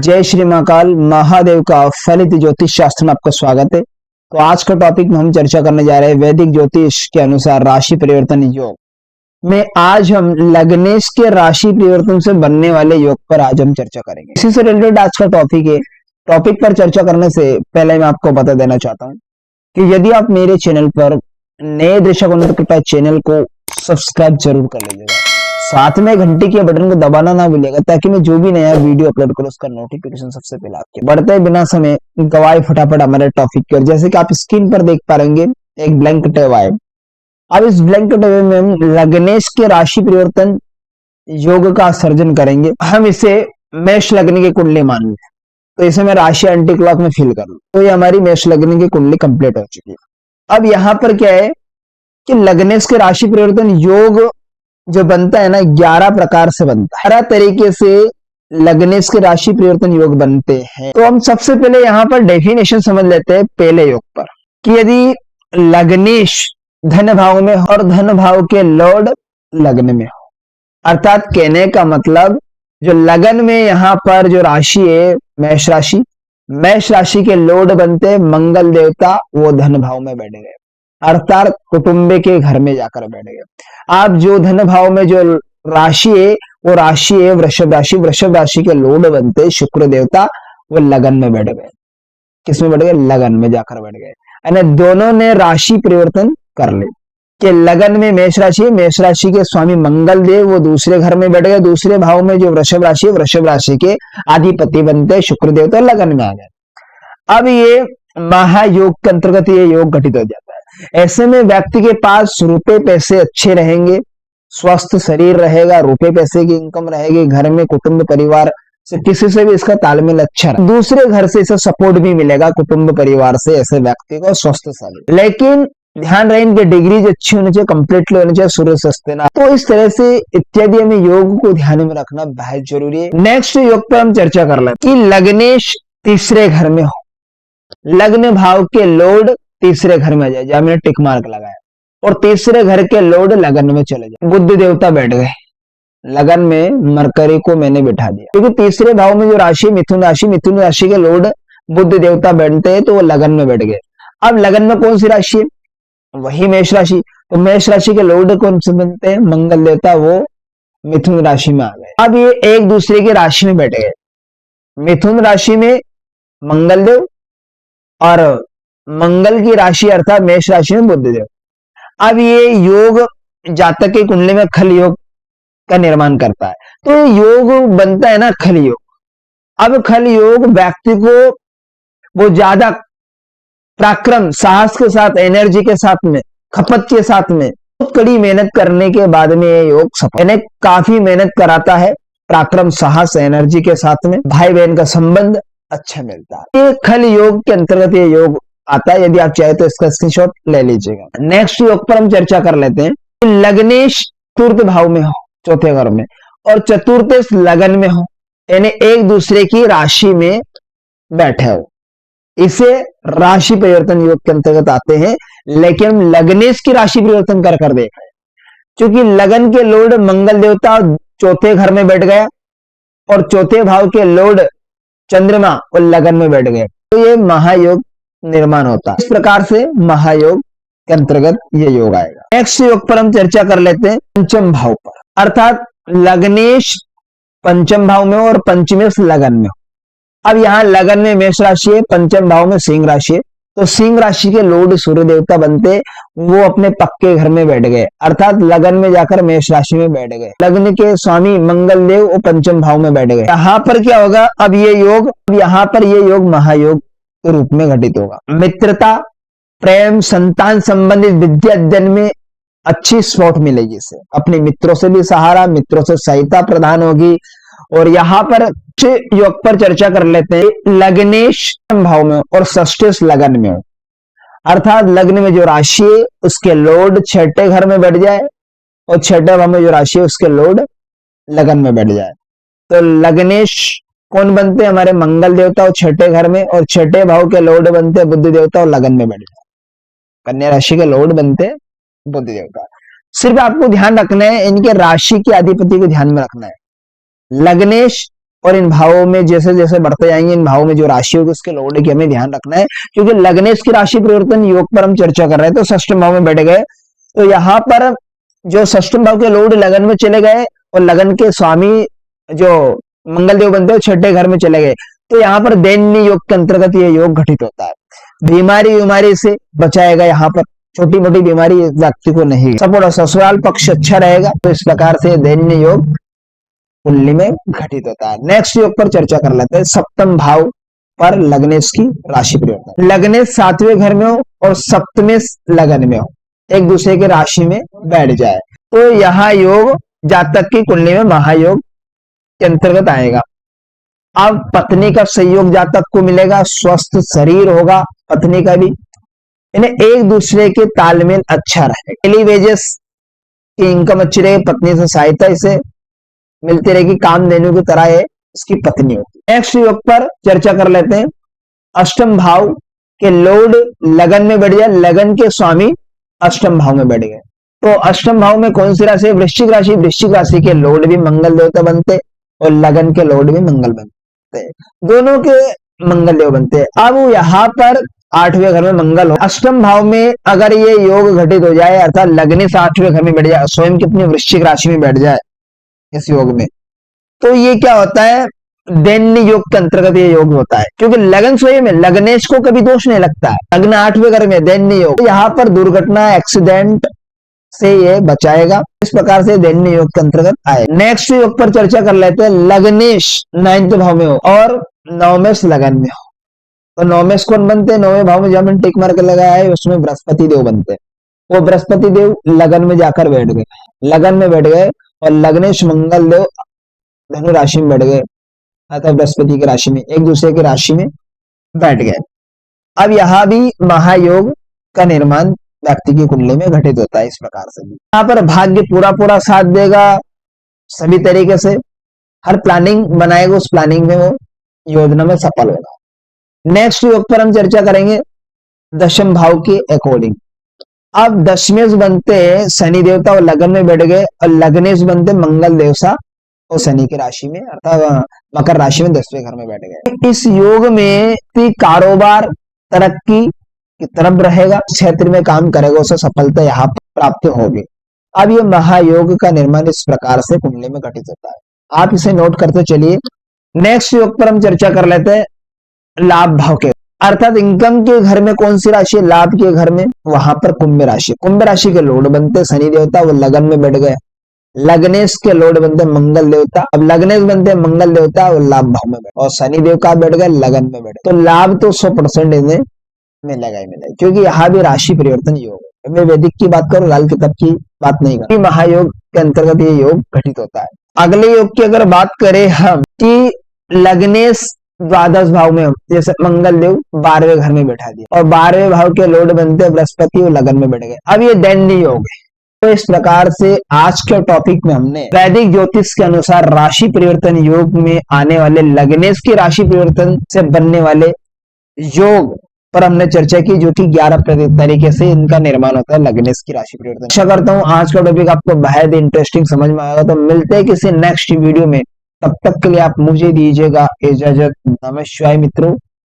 जय श्री महाकाल महादेव का फलित ज्योतिष शास्त्र में आपका स्वागत है। तो आज का टॉपिक में हम चर्चा करने जा रहे हैं वैदिक ज्योतिष के अनुसार राशि परिवर्तन योग में। आज हम लग्नेश के राशि परिवर्तन से बनने वाले योग पर आज हम चर्चा करेंगे। इसी से रिलेटेड आज का टॉपिक है। टॉपिक पर चर्चा करने से पहले मैं आपको बता देना चाहता हूँ कि यदि आप मेरे चैनल पर नए दर्शक होने तो कृपया चैनल को सब्सक्राइब जरूर कर लीजिएगा, साथ में घंटी के बटन को दबाना ना भूलिएगा ताकि मैं जो भी नया वीडियो अपलोड करूं उसका नोटिफिकेशन सबसे पहले आपके। बढ़ते बिना समय गवाए फटाफट हमारे टॉपिक की ओर। जैसे कि आप स्क्रीन पर देख पा रहे एक ब्लैंक टेवा है। अब इस ब्लैंक टेवे में हम लग्नेश के राशि परिवर्तन योग का सर्जन करेंगे। हम इसे मेष लग्न की कुंडली मान लें, तो इसे मैं राशि एंटी क्लॉक में फिल कर लूं, तो ये हमारी मेष लग्न की कुंडली कंप्लीट हो चुकी है। अब यहाँ पर क्या है कि लग्नेश के राशि परिवर्तन योग जो बनता है ना 11 प्रकार से बनता है। 11 तरीके से लग्नेश के राशि परिवर्तन योग बनते हैं। तो हम सबसे पहले यहाँ पर डेफिनेशन समझ लेते हैं पहले योग पर कि यदि लग्नेश धन भाव में हो और धन भाव के लॉर्ड लग्न में हो, अर्थात कहने का मतलब जो लगन में यहाँ पर जो राशि है मेष राशि, मेष राशि के लॉर्ड बनते मंगल देवता, वो धन भाव में बैठ गए, अर्थात कुटुंबे के घर में जाकर बैठ गए। आप जो धन भाव में जो राशि है वो राशि है वृषभ राशि, वृषभ राशि के लॉर्ड बनते शुक्र देवता, वो लगन में बैठ गए। किसमें बैठ गए? लगन में जाकर बैठ गए। यानी दोनों ने राशि परिवर्तन कर ले कि लगन में मेष राशि, मेष राशि के स्वामी मंगल देव वो दूसरे घर में बैठ गए, दूसरे भाव में जो वृषभ राशि, वृषभ राशि के अधिपति बनते शुक्र देवता लगन में आ गए। अब ये महायोग के अंतर्गत ये योग घटित हो जाता है। ऐसे में व्यक्ति के पास रुपए पैसे अच्छे रहेंगे, स्वस्थ शरीर रहेगा, रुपए पैसे की इनकम रहेगी, घर में कुटुंब परिवार से किसी से भी इसका तालमेल अच्छा रहे, दूसरे घर से इसे सपोर्ट भी मिलेगा कुटुंब परिवार से, ऐसे व्यक्ति को स्वस्थ शरीर। लेकिन ध्यान रहे इनकी डिग्रीज अच्छी होनी चाहिए, कंप्लीटली होनी चाहिए, सूर्य सस्तेना। तो इस तरह से इत्यादि हमें योग को ध्यान में रखना बहुत जरूरी है। नेक्स्ट योग पर हम चर्चा कर लें कि लग्नेश तीसरे घर में हो, लग्न भाव के लॉर्ड तीसरे घर में जाए, जहां मैंने टिक मार्क लगाया, और तीसरे घर के लॉर्ड लगन में चले जाए। बुध देवता बैठ गए लगन में, मरकरी को मैंने बिठा दिया क्योंकि तीसरे भाव में जो राशि मिथुन राशि, मिथुन राशि के लॉर्ड बुध देवता बैठते हैं, तो वो लगन में बैठ गए। अब लगन में कौन सी राशि है? वही मेष राशि। तो मेष राशि के लॉर्ड कौन से बनते हैं? मंगल देवता, वो मिथुन राशि में आ गए। अब ये एक दूसरे की राशि में बैठ गए, मिथुन राशि में मंगल देव और मंगल की राशि अर्थात मेष राशि में बुध देव। अब ये योग जातक की कुंडली में खल योग का निर्माण करता है। तो ये योग बनता है ना खल योग। अब खल योग व्यक्ति को वो ज्यादा पराक्रम साहस के साथ, एनर्जी के साथ में, खपत के साथ में, बहुत कड़ी मेहनत करने के बाद में ये योग सफल, यानी काफी मेहनत कराता है, पराक्रम साहस एनर्जी के साथ में, भाई बहन का संबंध अच्छा मिलता है। ये खल योग के अंतर्गत ये योग आता है। यदि आप चाहे तो इसका स्क्रीनशॉट ले लीजिएगा। नेक्स्ट योग पर हम चर्चा कर लेते हैं। लग्नेश चतुर्थ भाव में हो, चौथे घर में, और चतुर्थ लगन में हो, यानी एक दूसरे की राशि में बैठे हो, इसे राशि परिवर्तन योग के अंतर्गत आते हैं। लेकिन हम लग्नेश की राशि परिवर्तन कर देख रहे हैं, क्योंकि लगन के लॉर्ड मंगल देवता चौथे घर में बैठ गया और चौथे भाव के लॉर्ड चंद्रमा और लगन में बैठ गए, तो ये महायोग निर्माण होता है। इस प्रकार से महायोग के अंतर्गत ये योग आएगा। नेक्स्ट योग पर हम चर्चा कर लेते हैं पंचम भाव पर, अर्थात लग्नेश पंचम भाव में और पंचमेश लगन में। अब यहाँ लगन में मेष राशि है, पंचम भाव में सिंह राशि है, तो सिंह राशि के लॉर्ड सूर्य देवता बनते, वो अपने पक्के घर में बैठ गए, अर्थात लगन में जाकर मेष राशि में बैठ गए। लग्न के स्वामी मंगल देव वो पंचम भाव में बैठ गए। यहाँ पर क्या होगा? अब ये योग, यहाँ पर ये योग महायोग के रूप में घटित होगा। मित्रता, प्रेम, संतान संबंधित विद्या अध्ययन में अच्छी स्पॉट मिलेगी इसे, अपने मित्रों से भी सहारा, मित्रों से सहायता प्रदान होगी। और यहाँ पर योग पर चर्चा कर लेते हैं। लग्नेश भाव में और षष्ठेश लगन में हो, अर्थात लग्न में जो राशि है उसके लॉर्ड छठे घर में बैठ जाए और छठे भाव में जो राशि है उसके लॉर्ड लगन में बैठ जाए। तो लग्नेश कौन बनते हैं? हमारे मंगल देवता और छठे घर में, और छठे भाव के लॉर्ड बनते हैं बुध देवता और लगन में बैठ जाए। कन्या राशि के लॉर्ड बनते हैं बुध देवता। सिर्फ आपको ध्यान रखना है, इनके राशि के अधिपति को ध्यान में रखना है। लग्नेश और इन भावों में जैसे जैसे बढ़ते जाएंगे, इन भावों में जो राशि होगी उसके लॉर्ड की हमें ध्यान रखना है, क्योंकि लग्नेश की राशि परिवर्तन योग पर हम चर्चा कर रहे हैं। तो षष्ठ भाव में बैठ गए, तो यहाँ पर जो षष्ठम भाव के लॉर्ड लगन में चले गए और लगन के स्वामी जो मंगल देव बनते हैं छठे घर में चले गए, तो यहाँ पर दैन्य योग के अंतर्गत ये योग घटित होता है। बीमारी से बचाएगा, यहाँ पर छोटी मोटी बीमारी व्यक्ति को नहीं। सपोर्ट ससुराल पक्ष अच्छा रहेगा, तो इस प्रकार से दैन्य योग कुंडली में घटित होता है। नेक्स्ट योग पर चर्चा कर लेते हैं। सप्तम भाव पर लग्नेश की राशि परिवर्तन। लग्नेश 7वें घर में हो और सप्तमें लगन में हो, एक दूसरे के राशि में बैठ जाए, तो यहाँ योग जातक की कुंडली में महायोग के अंतर्गत आएगा। अब पत्नी का सहयोग जातक को मिलेगा, स्वस्थ शरीर होगा पत्नी का भी, इन्हें एक दूसरे के तालमेल अच्छा रहेगा। डेली वेजेस की इनकम अच्छी रहेगी, पत्नी से सहायता इसे मिलती रहेगी, काम देने की तरह है इसकी पत्नी होगी। नेक्स्ट योग पर चर्चा कर लेते हैं। अष्टम भाव के लॉर्ड लगन में बैठ जाए, लगन के स्वामी अष्टम भाव में बैठ गए, तो अष्टम भाव में कौन सी राशि? वृश्चिक राशि। वृश्चिक राशि के लॉर्ड भी मंगल देवता बनते और लगन के लॉर्ड भी मंगल बनते, दोनों के मंगल देव बनते। अब यहाँ पर 8वें घर में मंगल हो, अष्टम भाव में अगर ये योग घटित हो जाए, अर्थात लगने से 8वें घर में बैठ जाए, स्वयं की अपनी वृश्चिक राशि में बैठ जाए इस योग में, तो ये क्या होता है? दैन्य योग के अंतर्गत ये योग होता है, क्योंकि लगन स्वयं में लगनेश को कभी दोष नहीं लगता है। लग्न 8वें घर में दैन्य योग, तो यहाँ पर दुर्घटना एक्सीडेंट से ये बचाएगा, इस प्रकार से दैन्य योग के अंतर्गत आए। नेक्स्ट योग पर चर्चा कर लेते हैं। लग्नेश 9वें भाव में हो और नवमेश लगन में हो, तो नवमेश कौन बनते हैं? 9वें भाव में जब हमने टिक मार्क लगाया है उसमें बृहस्पति देव बनते हैं, वो बृहस्पति देव लगन में जाकर बैठ गए, लगन में बैठ गए और लग्नेश मंगल देव धनु राशि में बैठ गए, अतः बृहस्पति की राशि में एक दूसरे की राशि में बैठ गए। अब यहाँ भी महायोग का निर्माण व्यक्ति की कुंडली में घटित होता है। इस प्रकार से यहाँ पर भाग्य पूरा साथ देगा, सभी तरीके से हर प्लानिंग बनाएगा, उस प्लानिंग में वो योजना में सफल होगा। नेक्स्ट योग पर हम चर्चा करेंगे दशम भाव के अकॉर्डिंग। अब दशमेश बनते शनि देवता और लगन में बैठ गए और लगनेश बनते मंगल देवता और शनि की राशि में अर्थात मकर राशि में 10वें घर में बैठ गए। इस योग में कारोबार तरक्की की तरफ रहेगा, क्षेत्र में काम करेगा, उसे सफलता यहाँ प्राप्त होगी। अब ये महायोग का निर्माण इस प्रकार से कुंडली में घटित होता है, आप इसे नोट करते चलिए। नेक्स्ट योग पर हम चर्चा कर लेते हैं लाभ भाव के, अर्थात इनकम के घर में कौन सी राशि है? लाभ के घर में, वहां पर कुंभ राशि। कुंभ राशि के लॉर्ड बनते शनि देवता, वो लगन में बैठ गए। लग्नेश के लॉर्ड बनते मंगल देवता, अब लग्नेश बनते मंगल देवता और लाभ भाव में बैठे, और शनि देव का बैठ गए लगन में बैठे, तो लाभ तो 100% इन्हें मिलेगा ही मिलेगा, क्योंकि यहाँ भी राशि परिवर्तन योग है। मैं वैदिक की बात करूं, लाल किताब की बात नहीं करूं। महायोग के अंतर्गत ये योग घटित होता है। अगले योग की अगर बात करें हम कि लग्नेश द्वादश भाव में, जैसे मंगल देव 12वें घर में बैठा दिया और 12वें भाव के लॉर्ड बनते बृहस्पति और लगन में बैठ गए। अब ये दैन्य योग है। तो इस प्रकार से आज के टॉपिक में हमने वैदिक ज्योतिष के अनुसार राशि परिवर्तन योग में आने वाले लग्नेश की राशि परिवर्तन से बनने वाले योग पर हमने चर्चा की, जो कि 11 तरीके से इनका निर्माण होता है लग्नेश की राशि परिवर्तन। आशा करता हूँ आज का टॉपिक आपको बेहद इंटरेस्टिंग समझ में आएगा। तो मिलते हैं किसी नेक्स्ट वीडियो में, तब तक के लिए आप मुझे दीजिएगा इजाजत। नमस्कार मित्रों।